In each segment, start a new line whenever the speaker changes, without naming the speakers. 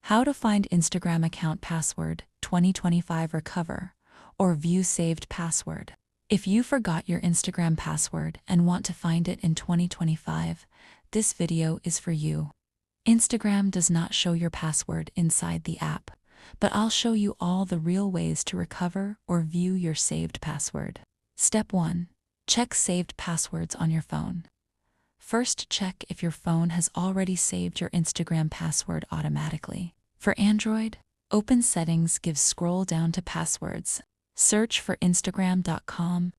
How to find Instagram account password 2025 recover or view saved password. If you forgot your Instagram password and want to find it in 2025, this video is for you. Instagram does not show your password inside the app, but I'll show you all the real ways to recover or view your saved password. Step 1. Check saved passwords on your phone. First, check if your phone has already saved your Instagram password automatically. For Android, open Settings, scroll down to Passwords. Search for Instagram.com.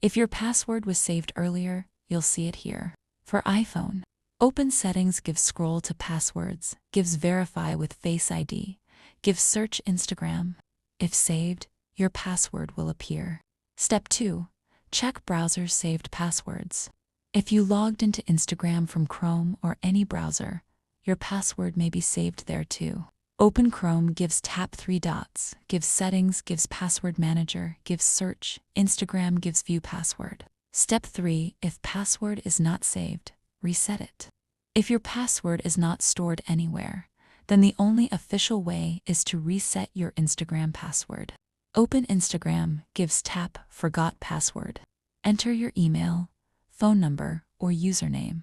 If your password was saved earlier, you'll see it here. For iPhone, open Settings, scroll to Passwords, Verify with Face ID, Search Instagram. If saved, your password will appear. Step 2. Check browser's saved passwords. If you logged into Instagram from Chrome or any browser, your password may be saved there too. Open Chrome, tap 3 dots, Settings, Password Manager, Search, Instagram, View Password. Step 3. If password is not saved, reset it. If your password is not stored anywhere, then the only official way is to reset your Instagram password. Open Instagram, tap Forgot Password. Enter your email, phone number, or username.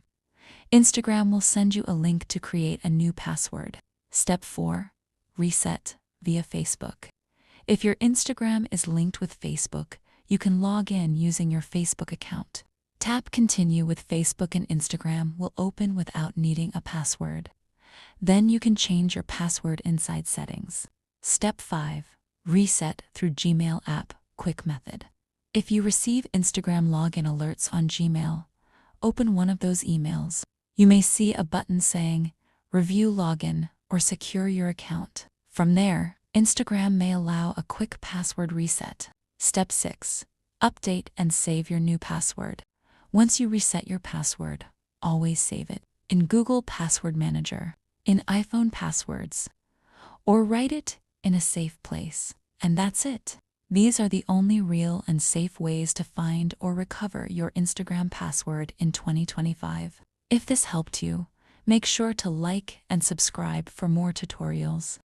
Instagram will send you a link to create a new password. Step 4. Reset via Facebook. If your Instagram is linked with Facebook, you can log in using your Facebook account. Tap Continue with Facebook and Instagram will open without needing a password. Then you can change your password inside Settings. Step 5. Reset through Gmail app, quick method. If you receive Instagram login alerts on Gmail, open one of those emails. You may see a button saying, Review Login or Secure Your Account. From there, Instagram may allow a quick password reset. Step 6. Update and save your new password. Once you reset your password, always save it in Google Password Manager, in iPhone Passwords, or write it in a safe place. And that's it. These are the only real and safe ways to find or recover your Instagram password in 2025. If this helped you, make sure to like and subscribe for more tutorials.